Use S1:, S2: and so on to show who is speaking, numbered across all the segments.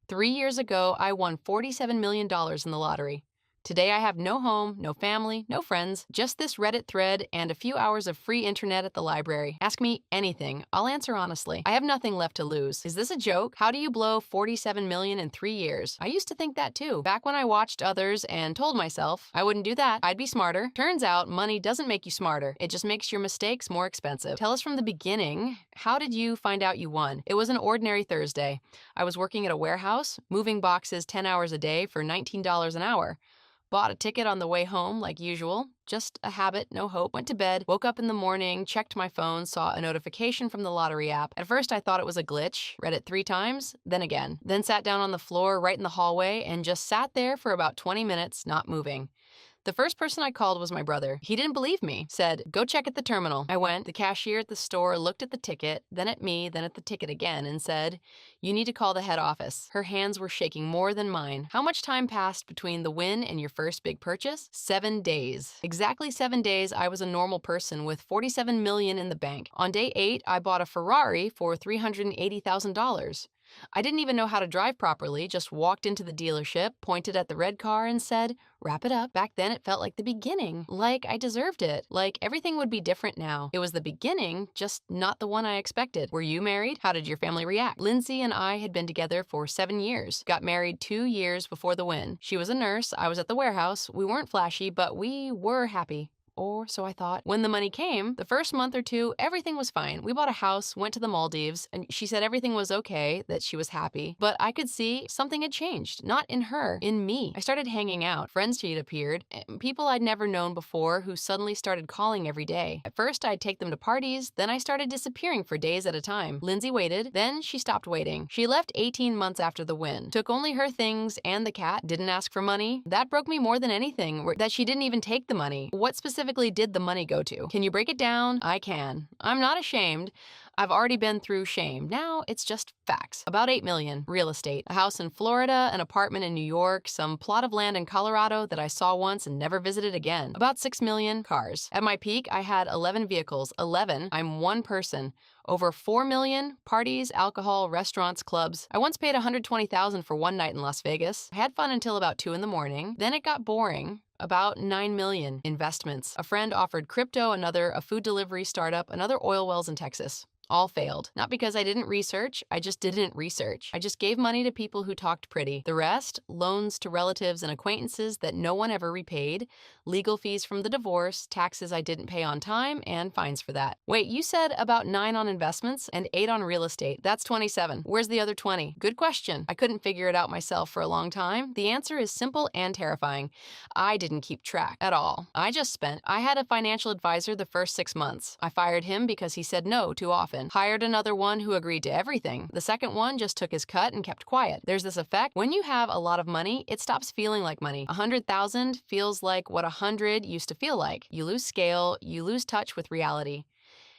S1: 3 years ago, I won $47 million in the lottery. Today, I have no home, no family, no friends, just this Reddit thread and a few hours of free internet at the library. Ask me anything. I'll answer honestly. I have nothing left to lose. Is this a joke? How do you blow $47 million in 3 years? I used to think that too. Back when I watched others and told myself I wouldn't do that, I'd be smarter. Turns out money doesn't make you smarter. It just makes your mistakes more expensive. Tell us from the beginning, how did you find out you won? It was an ordinary Thursday. I was working at a warehouse, moving boxes 10 hours a day for $19 an hour. Bought a ticket on the way home like usual. Just a habit, no hope. Went to bed, woke up in the morning, checked my phone, saw a notification from the lottery app. At first I thought it was a glitch, read it 3 times, then again. Then sat down on the floor right in the hallway and just sat there for about 20 minutes, not moving. The first person I called was my brother. He didn't believe me, said, "Go check at the terminal." I went. The cashier at the store looked at the ticket, then at me, then at the ticket again, and said, "You need to call the head office." Her hands were shaking more than mine. How much time passed between the win and your first big purchase? 7 days. Exactly 7 days, I was a normal person with $47 million in the bank. On day 8, I bought a Ferrari for $380,000. I didn't even know how to drive properly, just walked into the dealership, pointed at the red car, and said, "Wrap it up." Back then, it felt like the beginning, like I deserved it, like everything would be different now. It was the beginning, just not the one I expected. Were you married? How did your family react? Lindsay and I had been together for 7 years, got married 2 years before the win. She was a nurse, I was at the warehouse. We weren't flashy, but we were happy. Or so I thought. When the money came, the first month or two, everything was fine. We bought a house, went to the Maldives, and she said everything was okay, that she was happy. But I could see something had changed. Not in her, in me. I started hanging out. Friends she'd appeared, people I'd never known before who suddenly started calling every day. At first, I'd take them to parties, then I started disappearing for days at a time. Lindsay waited, then she stopped waiting. She left 18 months after the win. Took only her things and the cat, didn't ask for money. That broke me more than anything, that she didn't even take the money. What specifically did the money go to? Can you break it down? I can. I'm not ashamed. I've already been through shame. Now it's just facts. About 8 million, real estate. A house in Florida, an apartment in New York, some plot of land in Colorado that I saw once and never visited again. About 6 million, cars. At my peak, I had 11 vehicles. 11. I'm one person. Over 4 million, parties, alcohol, restaurants, clubs. I once paid $120,000 for one night in Las Vegas. I had fun until about 2 in the morning. Then it got boring. About 9 million, investments. A friend offered crypto, another a food delivery startup, another oil wells in Texas. All failed. Not because I didn't research, I just didn't research. I just gave money to people who talked pretty. The rest, loans to relatives and acquaintances that no one ever repaid, legal fees from the divorce, taxes I didn't pay on time, and fines for that. Wait, you said about 9 on investments and 8 on real estate. That's 27. Where's the other 20? Good question. I couldn't figure it out myself for a long time. The answer is simple and terrifying. I didn't keep track at all. I just spent. I had a financial advisor the first 6 months. I fired him because he said no too often. Hired another one who agreed to everything. The second one just took his cut and kept quiet. There's this effect. When you have a lot of money, it stops feeling like money. 100,000 feels like what 100 used to feel like. You lose scale, you lose touch with reality.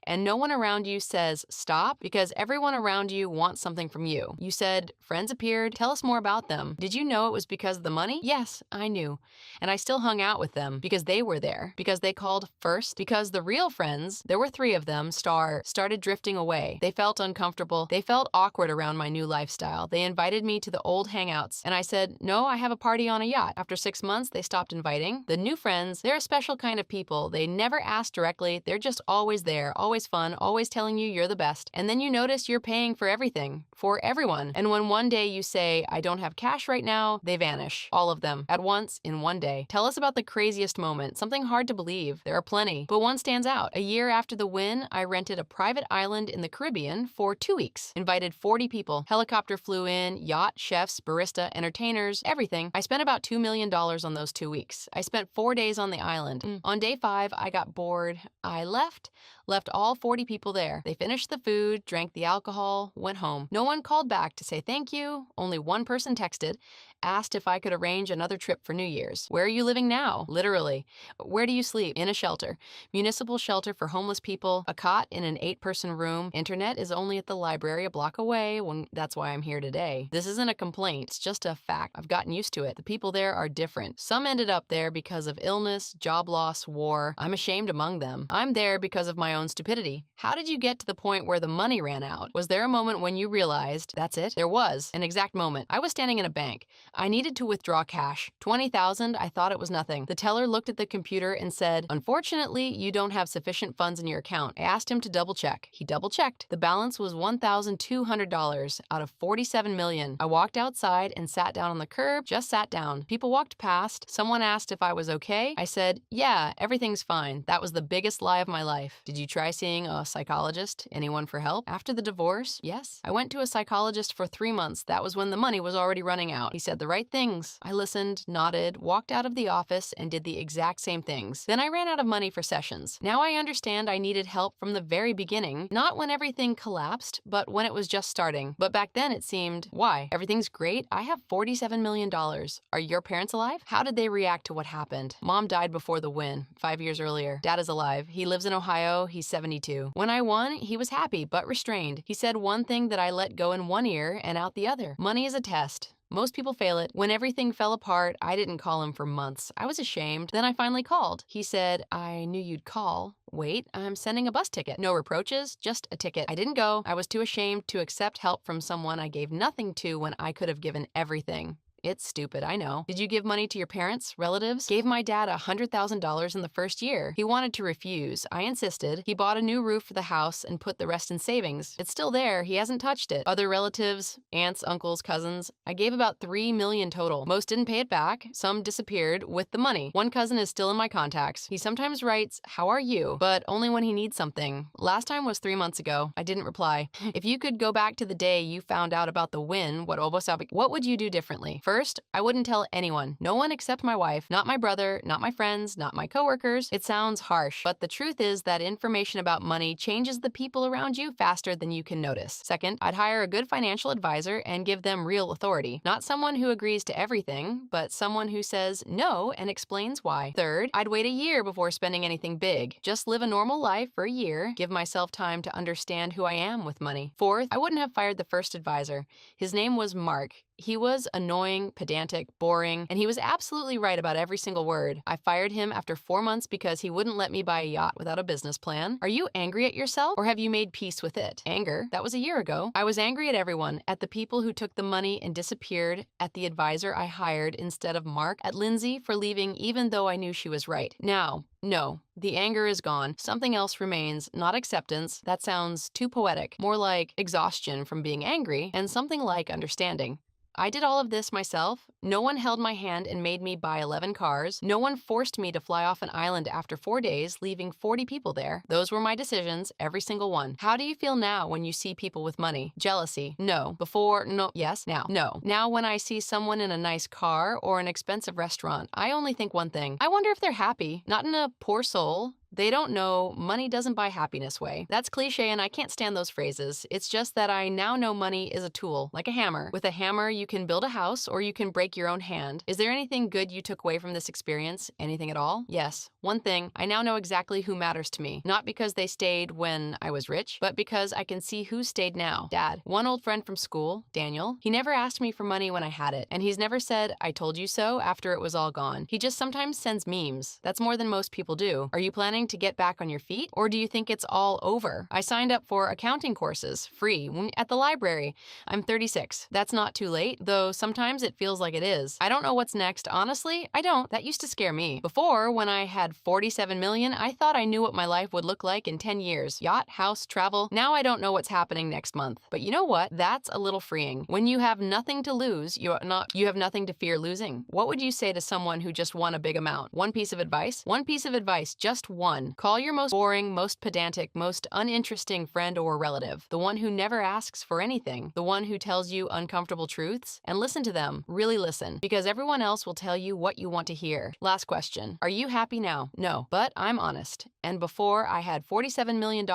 S1: And no one around you says stop because everyone around you wants something from you. You said friends appeared. Tell us more about them. Did you know it was because of the money? Yes, I knew. And I still hung out with them because they were there, because they called first, because the real friends, there were 3 of them, started drifting away. They felt uncomfortable. They felt awkward around my new lifestyle. They invited me to the old hangouts. And I said, no, I have a party on a yacht. After 6 months, they stopped inviting. The new friends, they're a special kind of people. They never ask directly. They're just always there, always fun, always telling you you're the best. And then you notice you're paying for everything, for everyone. And when one day you say, I don't have cash right now, they vanish. All of them. At once, in one day. Tell us about the craziest moment. Something hard to believe. There are plenty. But one stands out. A year after the win, I rented a private island in the Caribbean for 2 weeks. Invited 40 people. Helicopter flew in, yacht, chefs, barista, entertainers, everything. I spent about $2 million on those 2 weeks. I spent 4 days on the island. On day 5, I got bored. I left all 40 people there. They finished the food, drank the alcohol, went home. No one called back to say thank you. Only one person texted, asked if I could arrange another trip for New Year's. Where are you living now? Literally. Where do you sleep? In a shelter. Municipal shelter for homeless people, a cot in an 8-person room. Internet is only at the library a block away. That's why I'm here today. This isn't a complaint. It's just a fact. I've gotten used to it. The people there are different. Some ended up there because of illness, job loss, war. I'm ashamed among them. I'm there because of my own stupidity. stupidity. How did you get to the point where the money ran out? Was there a moment when you realized, that's it? There was an exact moment. I was standing in a bank. I needed to withdraw cash. $20,000, I thought it was nothing. The teller looked at the computer and said, unfortunately, you don't have sufficient funds in your account. I asked him to double check. He double checked. The balance was $1,200 out of $47 million. I walked outside and sat down on the curb, just sat down. People walked past. Someone asked if I was okay. I said, yeah, everything's fine. That was the biggest lie of my life. Did you try seeing a psychologist? Anyone for help? After the divorce? Yes. I went to a psychologist for 3 months. That was when the money was already running out. He said the right things. I listened, nodded, walked out of the office, and did the exact same things. Then I ran out of money for sessions. Now I understand I needed help from the very beginning, not when everything collapsed, but when it was just starting. But back then it seemed, why? Everything's great. I have $47 million. Are your parents alive? How did they react to what happened? Mom died before the win, 5 years earlier. Dad is alive. He lives in Ohio. He's 72. When I won, he was happy but restrained. He said one thing that I let go in one ear and out the other. Money is a test. Most people fail it. When everything fell apart, I didn't call him for months. I was ashamed. Then I finally called. He said, I knew you'd call. Wait, I'm sending a bus ticket. No reproaches, just a ticket. I didn't go. I was too ashamed to accept help from someone I gave nothing to when I could have given everything. It's stupid, I know. Did you give money to your parents, relatives? Gave my dad $100,000 in the first year. He wanted to refuse. I insisted. He bought a new roof for the house and put the rest in savings. It's still there. He hasn't touched it. Other relatives, aunts, uncles, cousins, I gave about $3 million total. Most didn't pay it back. Some disappeared with the money. One cousin is still in my contacts. He sometimes writes, how are you? But only when he needs something. Last time was 3 months ago. I didn't reply. If you could go back to the day you found out about the win, what would you do differently? First, I wouldn't tell anyone. No one except my wife, not my brother, not my friends, not my coworkers. It sounds harsh, but the truth is that information about money changes the people around you faster than you can notice. Second, I'd hire a good financial advisor and give them real authority. Not someone who agrees to everything, but someone who says no and explains why. Third, I'd wait a year before spending anything big. Just live a normal life for a year, give myself time to understand who I am with money. Fourth, I wouldn't have fired the first advisor. His name was Mark. He was annoying, pedantic, boring, and he was absolutely right about every single word. I fired him after 4 months because he wouldn't let me buy a yacht without a business plan. Are you angry at yourself, or have you made peace with it? Anger, that was a year ago. I was angry at everyone, at the people who took the money and disappeared, at the advisor I hired instead of Mark, at Lindsay for leaving even though I knew she was right. Now, no, the anger is gone. Something else remains, not acceptance. That sounds too poetic. More like exhaustion from being angry, and something like understanding. I did all of this myself. No one held my hand and made me buy 11 cars. No one forced me to fly off an island after 4 days, leaving 40 people there. Those were my decisions, every single one. How do you feel now when you see people with money? Jealousy? No. Before? No. Yes. Now? No. Now when I see someone in a nice car or an expensive restaurant, I only think one thing. I wonder if they're happy. Not in a poor soul. They don't know money doesn't buy happiness way. That's cliche and I can't stand those phrases. It's just that I now know money is a tool, like a hammer. With a hammer, you can build a house or you can break your own hand. Is there anything good you took away from this experience? Anything at all? Yes. One thing, I now know exactly who matters to me. Not because they stayed when I was rich, but because I can see who stayed now. Dad, one old friend from school, Daniel, he never asked me for money when I had it. And he's never said, I told you so after it was all gone. He just sometimes sends memes. That's more than most people do. Are you planning to get back on your feet, or do you think it's all over? I signed up for accounting courses, free, at the library. I'm 36. That's not too late, though sometimes it feels like it is. I don't know what's next. Honestly, I don't. That used to scare me. Before, when I had 47 million, I thought I knew what my life would look like in 10 years. Yacht, house, travel. Now I don't know what's happening next month. But you know what? That's a little freeing. When you have nothing to lose, you have nothing to fear losing. What would you say to someone who just won a big amount? One piece of advice? One piece of advice, just one. Call your most boring, most pedantic, most uninteresting friend or relative, the one who never asks for anything, the one who tells you uncomfortable truths, and listen to them. Really listen, because everyone else will tell you what you want to hear. Last question. Are you happy now? No, but I'm honest. And before, I had $47 million,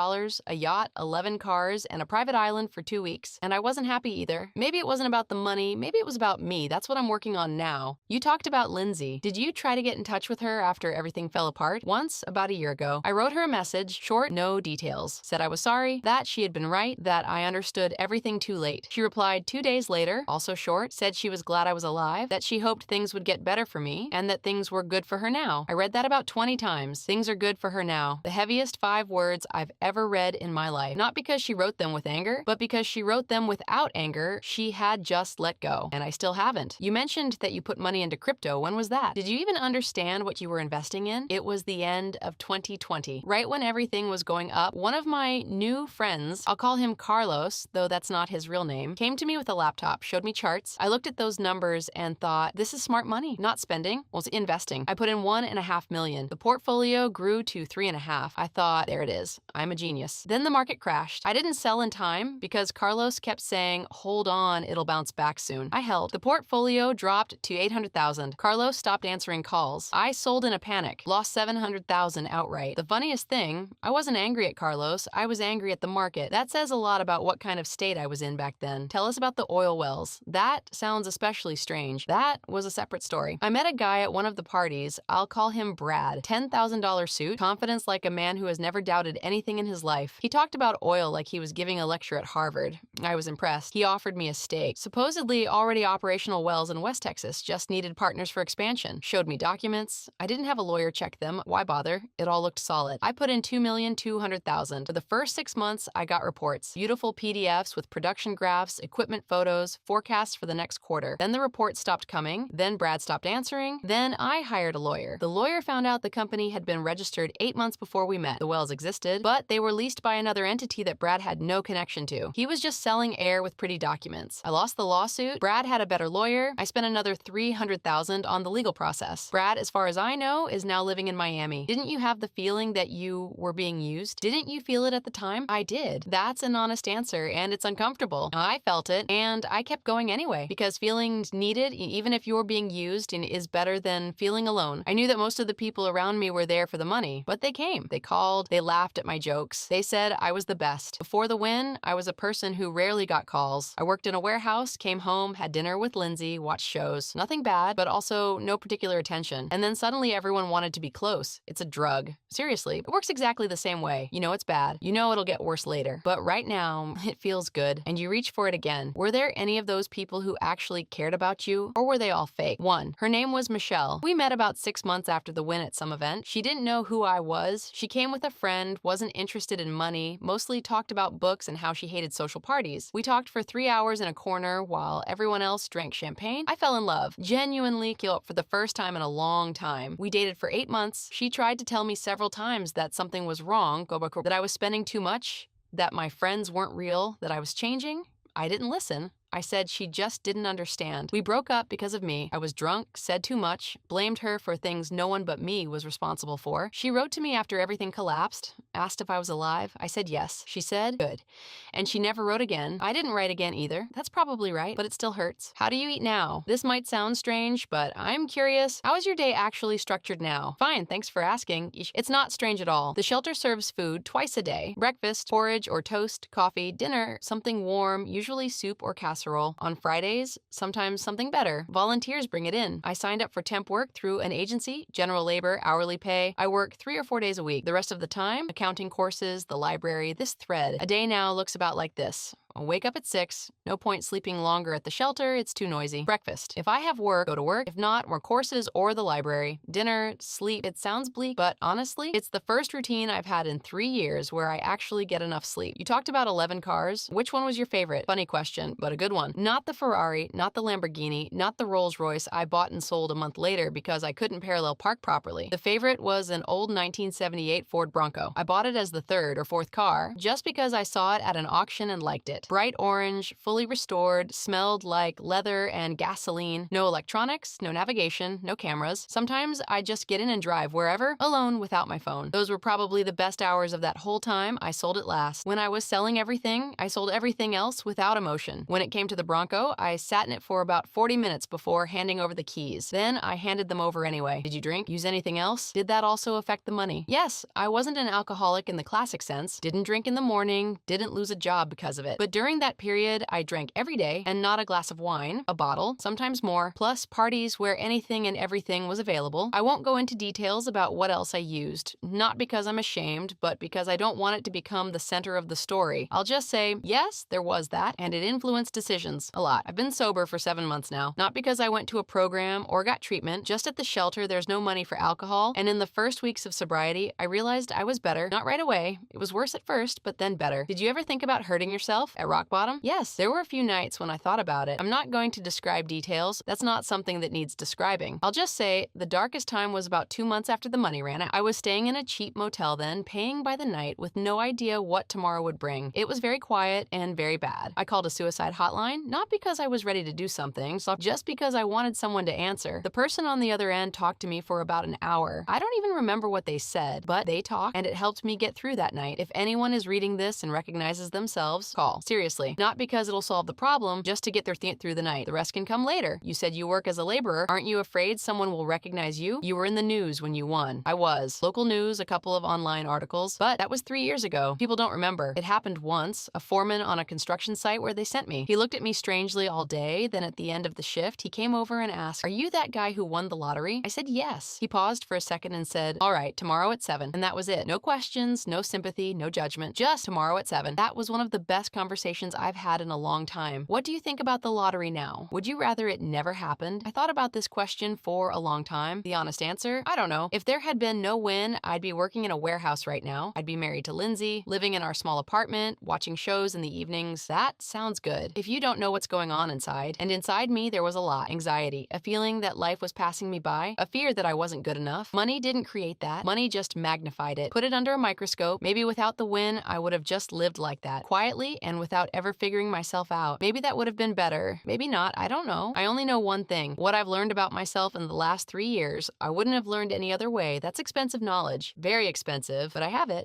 S1: a yacht, 11 cars, and a private island for 2 weeks, and I wasn't happy either. Maybe it wasn't about the money, maybe it was about me. That's what I'm working on now. You talked about Lindsay. Did you try to get in touch with her after everything fell apart? Once, about a year year ago. I wrote her a message, short, no details. Said I was sorry, that she had been right, that I understood everything too late. She replied 2 days later, also short, said she was glad I was alive, that she hoped things would get better for me, and that things were good for her now. I read that about 20 times. Things are good for her now. The heaviest 5 words I've ever read in my life. Not because she wrote them with anger, but because she wrote them without anger. She had just let go. And I still haven't. You mentioned that you put money into crypto. When was that? Did you even understand what you were investing in? It was the end of 2020. Right when everything was going up, one of my new friends, I'll call him Carlos, though that's not his real name, came to me with a laptop, showed me charts. I looked at those numbers and thought, this is smart money. Not spending, well, it's investing. I put in $1.5 million. The portfolio grew to 3.5. I thought, there it is. I'm a genius. Then the market crashed. I didn't sell in time because Carlos kept saying, hold on, it'll bounce back soon. I held. The portfolio dropped to 800,000. Carlos stopped answering calls. I sold in a panic, lost 700,000 outright. The funniest thing, I wasn't angry at Carlos. I was angry at the market. That says a lot about what kind of state I was in back then. Tell us about the oil wells. That sounds especially strange. That was a separate story. I met a guy at one of the parties. I'll call him Brad. $10,000 suit, confidence like a man who has never doubted anything in his life. He talked about oil like he was giving a lecture at Harvard. I was impressed. He offered me a stake. Supposedly already operational wells in West Texas, just needed partners for expansion. Showed me documents. I didn't have a lawyer check them. Why bother? It all looked solid. I put in $2,200,000. For the first 6 months, I got reports. Beautiful PDFs with production graphs, equipment photos, forecasts for the next quarter. Then the report stopped coming. Then Brad stopped answering. Then I hired a lawyer. The lawyer found out the company had been registered 8 months before we met. The wells existed, but they were leased by another entity that Brad had no connection to. He was just selling air with pretty documents. I lost the lawsuit. Brad had a better lawyer. I spent another $300,000 on the legal process. Brad, as far as I know, is now living in Miami. Didn't you have the feeling that you were being used? Didn't you feel it at the time? I did. That's an honest answer, and it's uncomfortable. I felt it, and I kept going anyway, because feeling needed, even if you're being used, is better than feeling alone. I knew that most of the people around me were there for the money, but they came. They called. They laughed at my jokes. They said I was the best. Before the win, I was a person who rarely got calls. I worked in a warehouse, came home, had dinner with Lindsay, watched shows. Nothing bad, but also no particular attention. And then suddenly everyone wanted to be close. It's a drug. Seriously, it works exactly the same way. You know it's bad. You know it'll get worse later. But right now, it feels good, and you reach for it again. Were there any of those people who actually cared about you, or were they all fake? One, her name was Michelle. We met about 6 months after the win at some event. She didn't know who I was. She came with a friend, wasn't interested in money, mostly talked about books and how she hated social parties. We talked for 3 hours in a corner while everyone else drank champagne. I fell in love. Genuinely for the first time in a long time. We dated for 8 months. She tried to tell me several times that something was wrong, that I was spending too much, that my friends weren't real, that I was changing. I didn't listen. I said she just didn't understand. We broke up because of me. I was drunk, said too much, blamed her for things no one but me was responsible for. She wrote to me after everything collapsed, asked if I was alive. I said yes. She said, good. And she never wrote again. I didn't write again either. That's probably right, but it still hurts. How do you eat now? This might sound strange, but I'm curious. How is your day actually structured now? Fine, thanks for asking. It's not strange at all. The shelter serves food twice a day. Breakfast, porridge or toast, coffee, dinner, something warm, usually soup or casserole. On Fridays, sometimes something better. Volunteers bring it in. I signed up for temp work through an agency, general labor, hourly pay. I work 3 or 4 days a week. The rest of the time, accounting courses, the library, this thread. A day now looks about like this. I'll wake up at 6. No point sleeping longer at the shelter. It's too noisy. Breakfast. If I have work, go to work. If not, more courses or the library. Dinner, sleep. It sounds bleak, but honestly, it's the first routine I've had in 3 years where I actually get enough sleep. You talked about 11 cars. Which one was your favorite? Funny question, but a good one. Not the Ferrari, not the Lamborghini, not the Rolls Royce I bought and sold a month later because I couldn't parallel park properly. The favorite was an old 1978 Ford Bronco. I bought it as the 3rd or 4th car just because I saw it at an auction and liked it. Bright orange, fully restored, smelled like leather and gasoline. No electronics, no navigation, no cameras. Sometimes I just get in and drive wherever, alone without my phone. Those were probably the best hours of that whole time. I sold it last. When I was selling everything, I sold everything else without emotion. When it came to the Bronco, I sat in it for about 40 minutes before handing over the keys. Then I handed them over anyway. Did you drink? Use anything else? Did that also affect the money? Yes, I wasn't an alcoholic in the classic sense. Didn't drink in the morning, didn't lose a job because of it. But But during that period, I drank every day, and not a glass of wine, a bottle, sometimes more, plus parties where anything and everything was available. I won't go into details about what else I used, not because I'm ashamed, but because I don't want it to become the center of the story. I'll just say, yes, there was that, and it influenced decisions a lot. I've been sober for 7 months now, not because I went to a program or got treatment. Just at the shelter, there's no money for alcohol, and in the first weeks of sobriety, I realized I was better. Not right away. It was worse at first, but then better. Did you ever think about hurting yourself at rock bottom? Yes, there were a few nights when I thought about it. I'm not going to describe details. That's not something that needs describing. I'll just say the darkest time was about 2 months after the money ran out. I was staying in a cheap motel then, paying by the night with no idea what tomorrow would bring. It was very quiet and very bad. I called a suicide hotline, not because I was ready to do something, so just because I wanted someone to answer. The person on the other end talked to me for about an hour. I don't even remember what they said, but they talked, and it helped me get through that night. If anyone is reading this and recognizes themselves, call. Seriously. Not because it'll solve the problem, just to get through the night. The rest can come later. You said you work as a laborer. Aren't you afraid someone will recognize you? You were in the news when you won. I was. Local news, a couple of online articles, but that was 3 years ago. People don't remember. It happened once. A foreman on a construction site where they sent me. He looked at me strangely all day, then at the end of the shift, he came over and asked, "Are you that guy who won the lottery?" I said yes. He paused for a second and said, "All right, tomorrow at 7. And that was it. No questions, no sympathy, no judgment. Just tomorrow at 7. That was one of the best conversations I've had in a long time. What do you think about the lottery now? Would you rather it never happened? I thought about this question for a long time. The honest answer, I don't know. If there had been no win, I'd be working in a warehouse right now. I'd be married to Lindsay, living in our small apartment, watching shows in the evenings. That sounds good. If you don't know what's going on inside, and inside me there was a lot. Anxiety, a feeling that life was passing me by, a fear that I wasn't good enough. Money didn't create that. Money just magnified it. Put it under a microscope. Maybe without the win, I would have just lived like that, quietly and without ever figuring myself out. Maybe that would have been better. Maybe not. I don't know. I only know one thing. What I've learned about myself in the last 3 years, I wouldn't have learned any other way. That's expensive knowledge. Very expensive, but I have it.